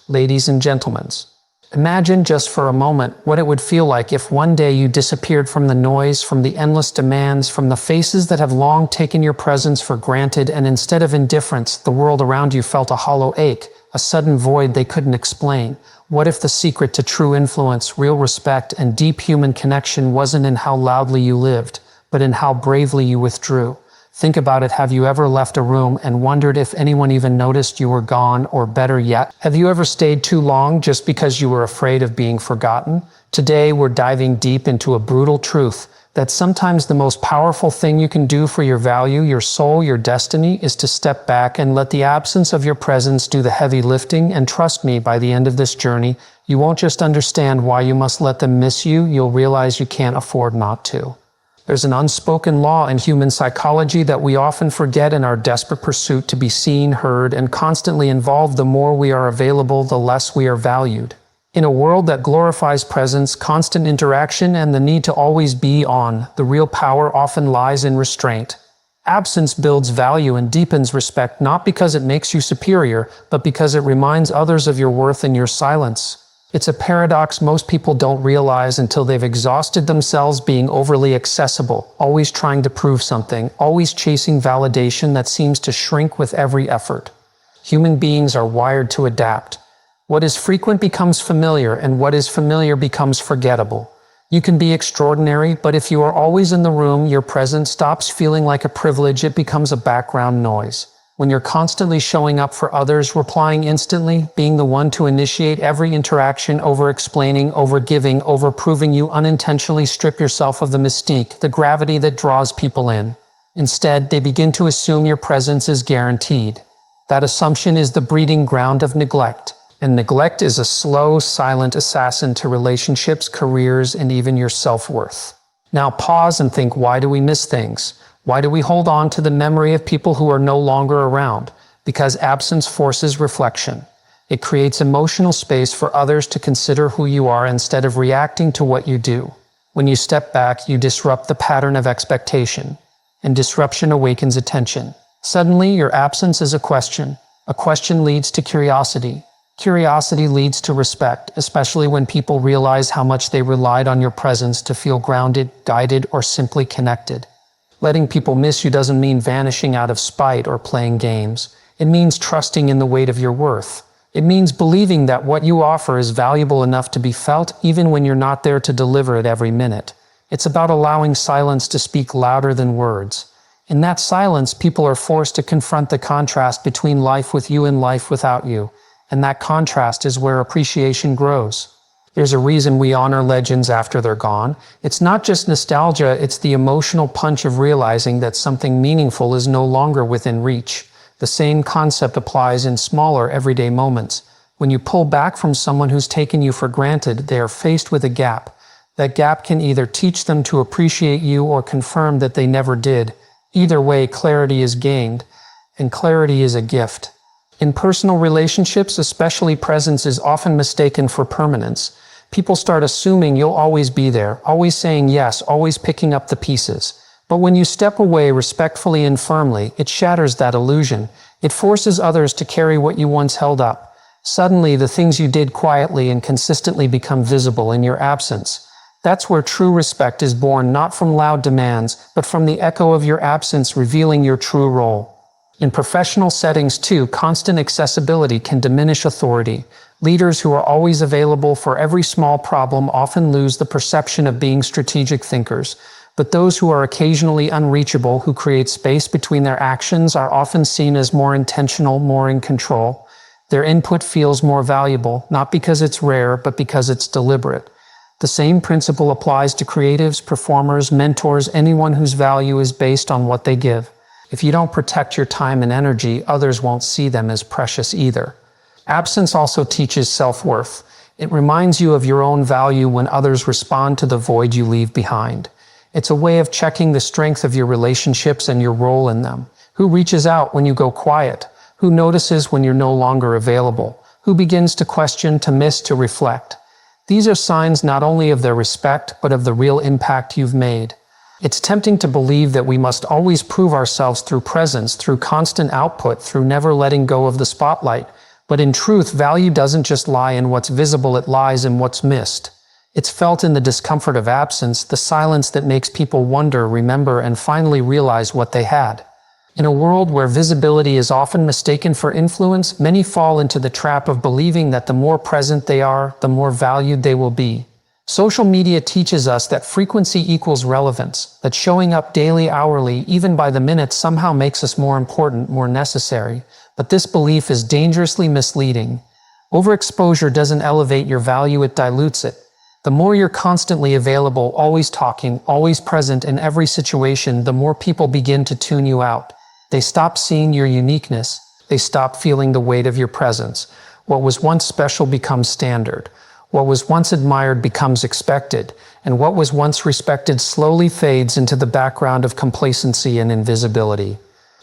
ladies and gentlemen. Imagine just for a moment what it would feel like if one day you disappeared from the noise, from the endless demands, from the faces that have long taken your presence for granted, and instead of indifference, the world around you felt a hollow ache, a sudden void they couldn't explain. What if the secret to true influence, real respect, and deep human connection wasn't in how loudly you lived, but in how bravely you withdrew? Think about it. Have you ever left a room and wondered if anyone even noticed you were gone? Or better yet, have you ever stayed too long just because you were afraid of being forgotten? Today, we're diving deep into a brutal truth that sometimes the most powerful thing you can do for your value, your soul, your destiny is to step back and let the absence of your presence do the heavy lifting. And trust me, by the end of this journey, you won't just understand why you must let them miss you, you'll realize you can't afford not to. There's an unspoken law in human psychology that we often forget in our desperate pursuit to be seen, heard, and constantly involved. The more we are available, the less we are valued. In a world that glorifies presence, constant interaction, and the need to always be on, the real power often lies in restraint. Absence builds value and deepens respect, not because it makes you superior, but because it reminds others of your worth in your silence. It's a paradox most people don't realize until they've exhausted themselves being overly accessible, always trying to prove something, always chasing validation that seems to shrink with every effort. Human beings are wired to adapt. What is frequent becomes familiar, and what is familiar becomes forgettable. You can be extraordinary, but if you are always in the room, your presence stops feeling like a privilege, it becomes a background noise. When you're constantly showing up for others, replying instantly, being the one to initiate every interaction, over-explaining, over-giving, over-proving, you unintentionally strip yourself of the mystique, the gravity that draws people in. Instead, they begin to assume your presence is guaranteed. That assumption is the breeding ground of neglect. And neglect is a slow, silent assassin to relationships, careers, and even your self-worth. Now pause and think, why do we miss things? Why do we hold on to the memory of people who are no longer around? Because absence forces reflection. It creates emotional space for others to consider who you are instead of reacting to what you do. When you step back, you disrupt the pattern of expectation, and disruption awakens attention. Suddenly, your absence is a question. A question leads to curiosity. Curiosity leads to respect, especially when people realize how much they relied on your presence to feel grounded, guided, or simply connected. Letting people miss you doesn't mean vanishing out of spite or playing games. It means trusting in the weight of your worth. It means believing that what you offer is valuable enough to be felt even when you're not there to deliver it every minute. It's about allowing silence to speak louder than words. In that silence, people are forced to confront the contrast between life with you and life without you. And that contrast is where appreciation grows. There's a reason we honor legends after they're gone. It's not just nostalgia, it's the emotional punch of realizing that something meaningful is no longer within reach. The same concept applies in smaller, everyday moments. When you pull back from someone who's taken you for granted, they are faced with a gap. That gap can either teach them to appreciate you or confirm that they never did. Either way, clarity is gained, and clarity is a gift. In personal relationships, especially, presence is often mistaken for permanence. People start assuming you'll always be there, always saying yes, always picking up the pieces. But when you step away respectfully and firmly, it shatters that illusion. It forces others to carry what you once held up. Suddenly, the things you did quietly and consistently become visible in your absence. That's where true respect is born, not from loud demands, but from the echo of your absence revealing your true role. In professional settings too, constant accessibility can diminish authority. Leaders who are always available for every small problem often lose the perception of being strategic thinkers. But those who are occasionally unreachable, who create space between their actions, are often seen as more intentional, more in control. Their input feels more valuable, not because it's rare, but because it's deliberate. The same principle applies to creatives, performers, mentors, anyone whose value is based on what they give. If you don't protect your time and energy, others won't see them as precious either. Absence also teaches self-worth. It reminds you of your own value when others respond to the void you leave behind. It's a way of checking the strength of your relationships and your role in them. Who reaches out when you go quiet? Who notices when you're no longer available? Who begins to question, to miss, to reflect? These are signs not only of their respect, but of the real impact you've made. It's tempting to believe that we must always prove ourselves through presence, through constant output, through never letting go of the spotlight. But in truth, value doesn't just lie in what's visible, it lies in what's missed. It's felt in the discomfort of absence, the silence that makes people wonder, remember, and finally realize what they had. In a world where visibility is often mistaken for influence, many fall into the trap of believing that the more present they are, the more valued they will be. Social media teaches us that frequency equals relevance, that showing up daily, hourly, even by the minute somehow makes us more important, more necessary. But this belief is dangerously misleading. Overexposure doesn't elevate your value, it dilutes it. The more you're constantly available, always talking, always present in every situation, the more people begin to tune you out. They stop seeing your uniqueness. They stop feeling the weight of your presence. What was once special becomes standard. What was once admired becomes expected. And what was once respected slowly fades into the background of complacency and invisibility.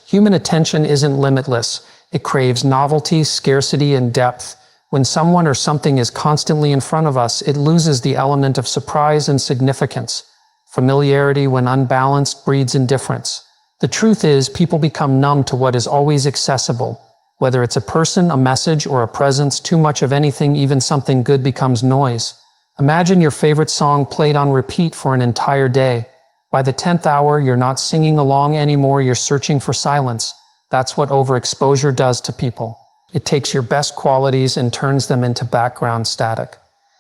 Human attention isn't limitless. It craves novelty, scarcity, and depth. When someone or something is constantly in front of us, it loses the element of surprise and significance. Familiarity, when unbalanced, breeds indifference. The truth is, people become numb to what is always accessible. Whether it's a person, a message, or a presence, too much of anything, even something good, becomes noise. Imagine your favorite song played on repeat for an entire day. By the 10th hour, you're not singing along anymore, you're searching for silence. That's what overexposure does to people. It takes your best qualities and turns them into background static.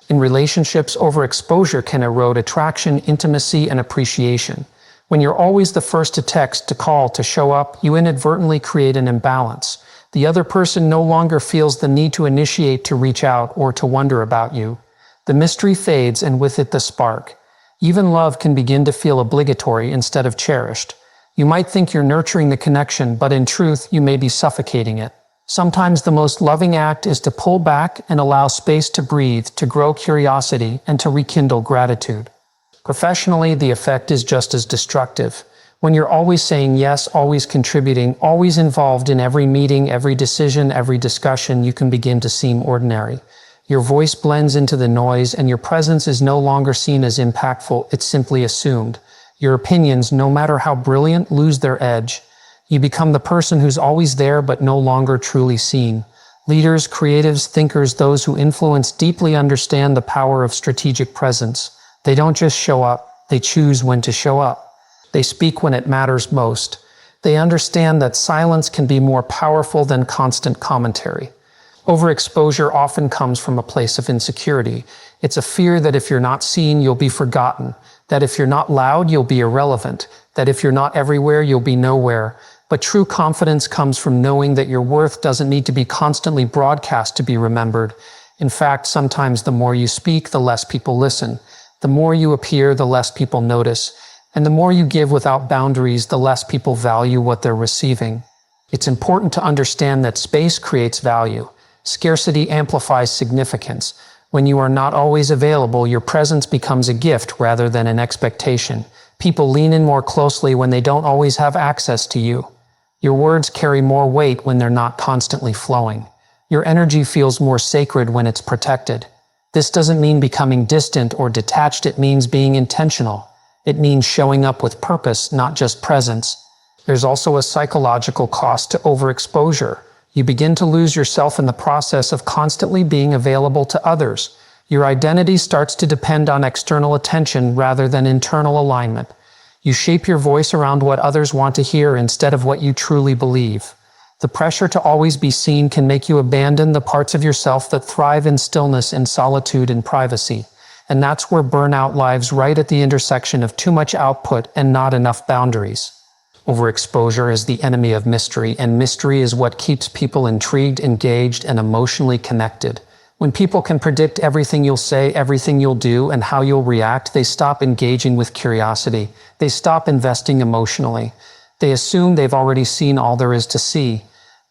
In relationships, overexposure can erode attraction, intimacy, and appreciation. When you're always the first to text, to call, to show up, you inadvertently create an imbalance. The other person no longer feels the need to initiate, to reach out, or to wonder about you. The mystery fades, and with it the spark. Even love can begin to feel obligatory instead of cherished. You might think you're nurturing the connection, but in truth, you may be suffocating it. Sometimes the most loving act is to pull back and allow space to breathe, to grow curiosity, and to rekindle gratitude. Professionally, the effect is just as destructive. When you're always saying yes, always contributing, always involved in every meeting, every decision, every discussion, you can begin to seem ordinary. Your voice blends into the noise, and your presence is no longer seen as impactful, it's simply assumed. Your opinions, no matter how brilliant, lose their edge. You become the person who's always there but no longer truly seen. Leaders, creatives, thinkers, those who influence deeply understand the power of strategic presence. They don't just show up, they choose when to show up. They speak when it matters most. They understand that silence can be more powerful than constant commentary. Overexposure often comes from a place of insecurity. It's a fear that if you're not seen, you'll be forgotten. That if you're not loud, you'll be irrelevant. That if you're not everywhere, you'll be nowhere. But true confidence comes from knowing that your worth doesn't need to be constantly broadcast to be remembered. In fact, sometimes the more you speak, the less people listen. The more you appear, the less people notice. And the more you give without boundaries, the less people value what they're receiving. It's important to understand that space creates value. Scarcity amplifies significance. When you are not always available, your presence becomes a gift rather than an expectation. People lean in more closely when they don't always have access to you. Your words carry more weight when they're not constantly flowing. Your energy feels more sacred when it's protected. This doesn't mean becoming distant or detached, it means being intentional. It means showing up with purpose, not just presence. There's also a psychological cost to overexposure. You begin to lose yourself in the process of constantly being available to others. Your identity starts to depend on external attention rather than internal alignment. You shape your voice around what others want to hear instead of what you truly believe. The pressure to always be seen can make you abandon the parts of yourself that thrive in stillness, in solitude, and privacy. And that's where burnout lives, right at the intersection of too much output and not enough boundaries. Overexposure is the enemy of mystery, and mystery is what keeps people intrigued, engaged, and emotionally connected. When people can predict everything you'll say, everything you'll do, and how you'll react, they stop engaging with curiosity. They stop investing emotionally. They assume they've already seen all there is to see.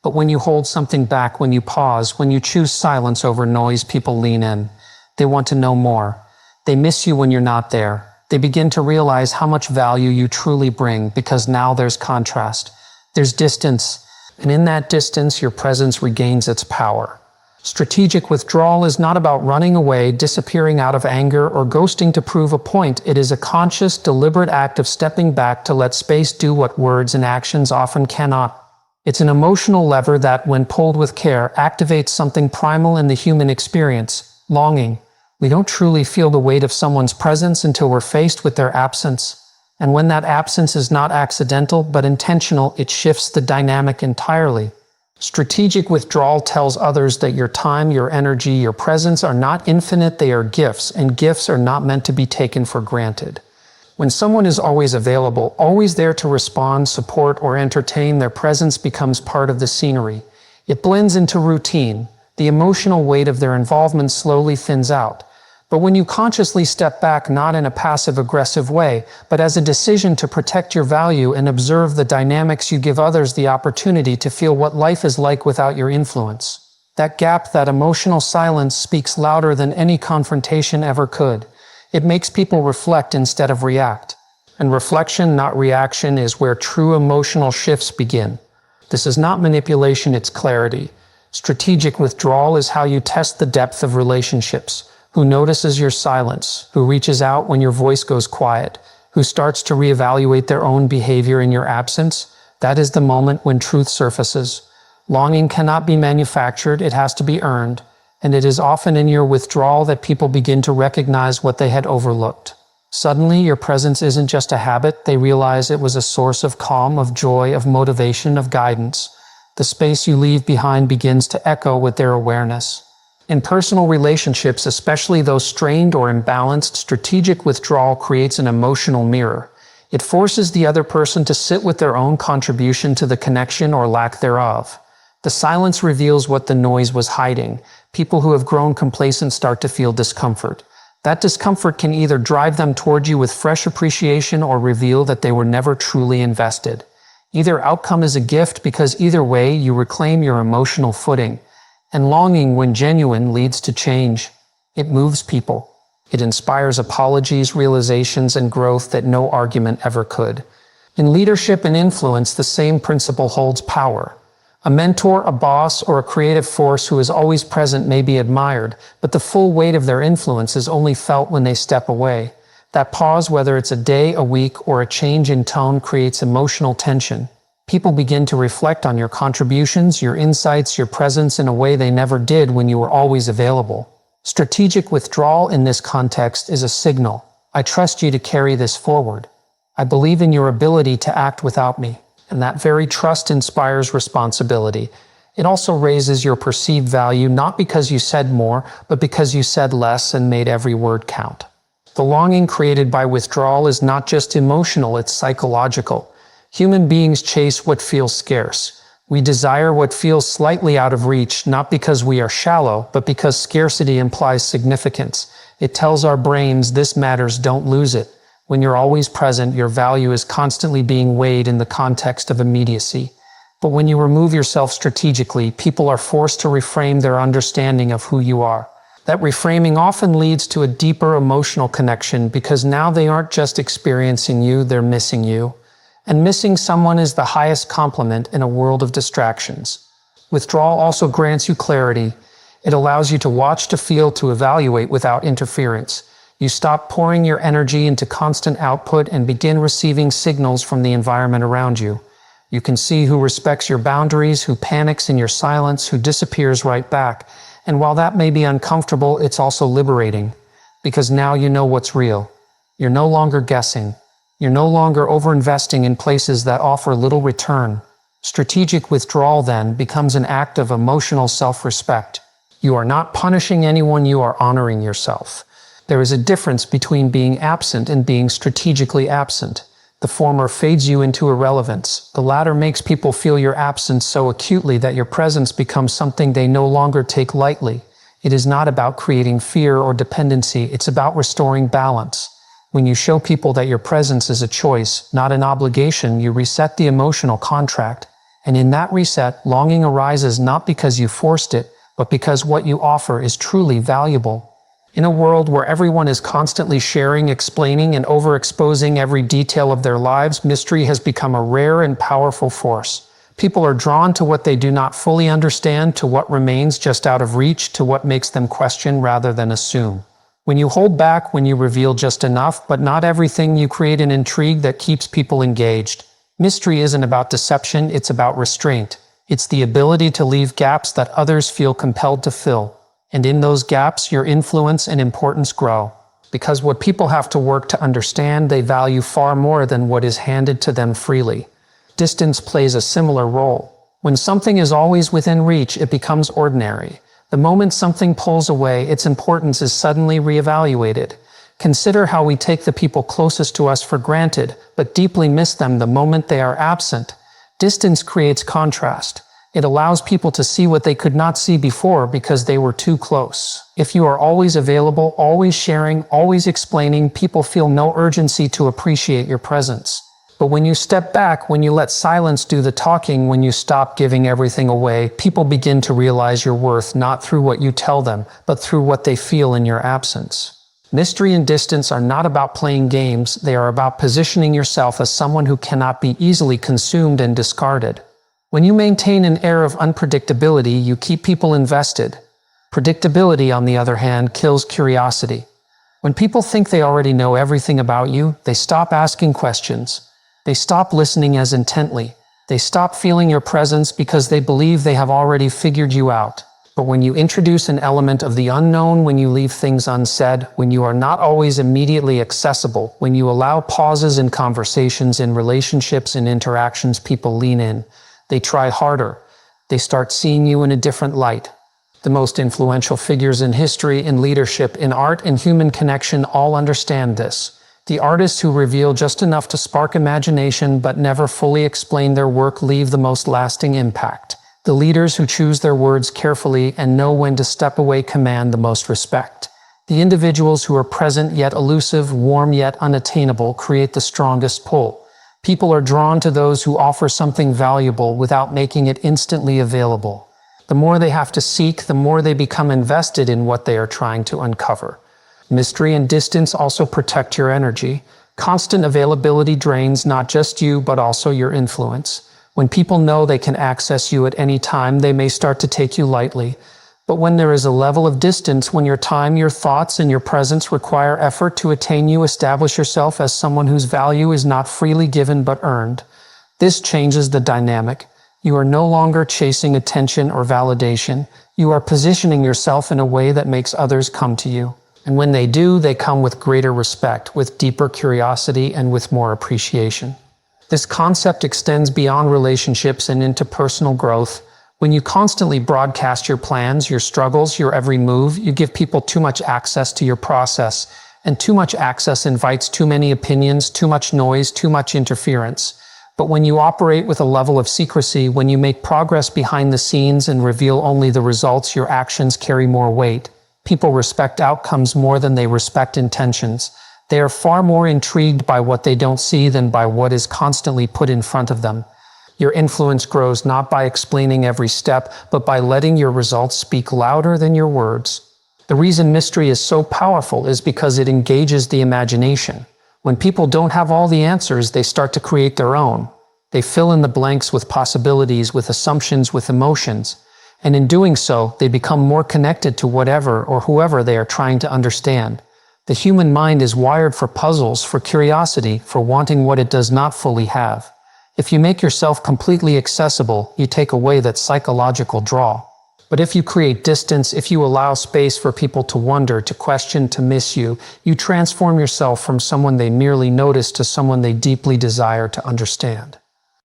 But when you hold something back, when you pause, when you choose silence over noise, people lean in. They want to know more. They miss you when you're not there. They begin to realize how much value you truly bring, because now there's contrast. There's distance. And in that distance, your presence regains its power. Strategic withdrawal is not about running away, disappearing out of anger, or ghosting to prove a point. It is a conscious, deliberate act of stepping back to let space do what words and actions often cannot. It's an emotional lever that, when pulled with care, activates something primal in the human experience: longing. We don't truly feel the weight of someone's presence until we're faced with their absence. And when that absence is not accidental but intentional, it shifts the dynamic entirely. Strategic withdrawal tells others that your time, your energy, your presence are not infinite, they are gifts, and gifts are not meant to be taken for granted. When someone is always available, always there to respond, support, or entertain, their presence becomes part of the scenery. It blends into routine. The emotional weight of their involvement slowly thins out. But when you consciously step back, not in a passive-aggressive way, but as a decision to protect your value and observe the dynamics, you give others the opportunity to feel what life is like without your influence. That gap, that emotional silence, speaks louder than any confrontation ever could. It makes people reflect instead of react. And reflection, not reaction, is where true emotional shifts begin. This is not manipulation, it's clarity. Strategic withdrawal is how you test the depth of relationships. Who notices your silence? Who reaches out when your voice goes quiet? Who starts to reevaluate their own behavior in your absence? That is the moment when truth surfaces. Longing cannot be manufactured, it has to be earned. And it is often in your withdrawal that people begin to recognize what they had overlooked. Suddenly, your presence isn't just a habit, they realize it was a source of calm, of joy, of motivation, of guidance. The space you leave behind begins to echo with their awareness. In personal relationships, especially those strained or imbalanced, strategic withdrawal creates an emotional mirror. It forces the other person to sit with their own contribution to the connection or lack thereof. The silence reveals what the noise was hiding. People who have grown complacent start to feel discomfort. That discomfort can either drive them toward you with fresh appreciation or reveal that they were never truly invested. Either outcome is a gift, because either way you reclaim your emotional footing. And longing, when genuine, leads to change. It moves people. It inspires apologies, realizations, and growth that no argument ever could. In leadership and influence, the same principle holds power. A mentor, a boss, or a creative force who is always present may be admired, but the full weight of their influence is only felt when they step away. That pause, whether it's a day, a week, or a change in tone, creates emotional tension. People begin to reflect on your contributions, your insights, your presence in a way they never did when you were always available. Strategic withdrawal in this context is a signal. I trust you to carry this forward. I believe in your ability to act without me. And that very trust inspires responsibility. It also raises your perceived value, not because you said more, but because you said less and made every word count. The longing created by withdrawal is not just emotional, it's psychological. Human beings chase what feels scarce. We desire what feels slightly out of reach, not because we are shallow, but because scarcity implies significance. It tells our brains, this matters, don't lose it. When you're always present, your value is constantly being weighed in the context of immediacy. But when you remove yourself strategically, people are forced to reframe their understanding of who you are. That reframing often leads to a deeper emotional connection, because now they aren't just experiencing you, they're missing you. And missing someone is the highest compliment in a world of distractions. Withdrawal also grants you clarity. It allows you to watch, to feel, to evaluate without interference. You stop pouring your energy into constant output and begin receiving signals from the environment around you. You can see who respects your boundaries, who panics in your silence, who disappears right back. And while that may be uncomfortable, it's also liberating, because now you know what's real. You're no longer guessing. You're no longer overinvesting in places that offer little return. Strategic withdrawal then becomes an act of emotional self-respect. You are not punishing anyone, you are honoring yourself. There is a difference between being absent and being strategically absent. The former fades you into irrelevance. The latter makes people feel your absence so acutely that your presence becomes something they no longer take lightly. It is not about creating fear or dependency, it's about restoring balance. When you show people that your presence is a choice, not an obligation, you reset the emotional contract. And in that reset, longing arises not because you forced it, but because what you offer is truly valuable. In a world where everyone is constantly sharing, explaining, and overexposing every detail of their lives, mystery has become a rare and powerful force. People are drawn to what they do not fully understand, to what remains just out of reach, to what makes them question rather than assume. When you hold back, when you reveal just enough, but not everything, you create an intrigue that keeps people engaged. Mystery isn't about deception, it's about restraint. It's the ability to leave gaps that others feel compelled to fill. And in those gaps, your influence and importance grow. Because what people have to work to understand, they value far more than what is handed to them freely. Distance plays a similar role. When something is always within reach, it becomes ordinary. The moment something pulls away, its importance is suddenly reevaluated. Consider how we take the people closest to us for granted, but deeply miss them the moment they are absent. Distance creates contrast. It allows people to see what they could not see before because they were too close. If you are always available, always sharing, always explaining, people feel no urgency to appreciate your presence. But when you step back, when you let silence do the talking, when you stop giving everything away, people begin to realize your worth not through what you tell them, but through what they feel in your absence. Mystery and distance are not about playing games, they are about positioning yourself as someone who cannot be easily consumed and discarded. When you maintain an air of unpredictability, you keep people invested. Predictability, on the other hand, kills curiosity. When people think they already know everything about you, they stop asking questions. They stop listening as intently. They stop feeling your presence because they believe they have already figured you out. But when you introduce an element of the unknown, when you leave things unsaid, when you are not always immediately accessible, when you allow pauses in conversations, in relationships, in interactions, people lean in. They try harder. They start seeing you in a different light. The most influential figures in history, in leadership, in art, and human connection all understand this. The artists who reveal just enough to spark imagination but never fully explain their work leave the most lasting impact. The leaders who choose their words carefully and know when to step away command the most respect. The individuals who are present yet elusive, warm yet unattainable, create the strongest pull. People are drawn to those who offer something valuable without making it instantly available. The more they have to seek, the more they become invested in what they are trying to uncover. Mystery and distance also protect your energy. Constant availability drains not just you, but also your influence. When people know they can access you at any time, they may start to take you lightly. But when there is a level of distance, when your time, your thoughts, and your presence require effort to attain you, establish yourself as someone whose value is not freely given but earned. This changes the dynamic. You are no longer chasing attention or validation. You are positioning yourself in a way that makes others come to you. And when they do, they come with greater respect, with deeper curiosity, and with more appreciation. This concept extends beyond relationships and into personal growth. When you constantly broadcast your plans, your struggles, your every move, you give people too much access to your process. And too much access invites too many opinions, too much noise, too much interference. But when you operate with a level of secrecy, when you make progress behind the scenes and reveal only the results, your actions carry more weight. People respect outcomes more than they respect intentions. They are far more intrigued by what they don't see than by what is constantly put in front of them. Your influence grows not by explaining every step, but by letting your results speak louder than your words. The reason mystery is so powerful is because it engages the imagination. When people don't have all the answers, they start to create their own. They fill in the blanks with possibilities, with assumptions, with emotions. And in doing so, they become more connected to whatever or whoever they are trying to understand. The human mind is wired for puzzles, for curiosity, for wanting what it does not fully have. If you make yourself completely accessible, you take away that psychological draw. But if you create distance, if you allow space for people to wonder, to question, to miss you, you transform yourself from someone they merely notice to someone they deeply desire to understand.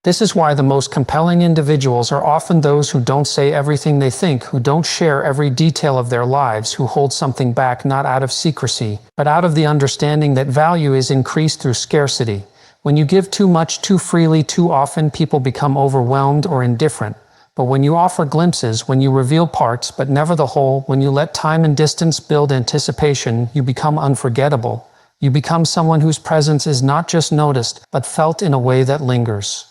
This is why the most compelling individuals are often those who don't say everything they think, who don't share every detail of their lives, who hold something back not out of secrecy, but out of the understanding that value is increased through scarcity. When you give too much, too freely, too often, people become overwhelmed or indifferent. But when you offer glimpses, when you reveal parts, but never the whole, when you let time and distance build anticipation, you become unforgettable. You become someone whose presence is not just noticed, but felt in a way that lingers.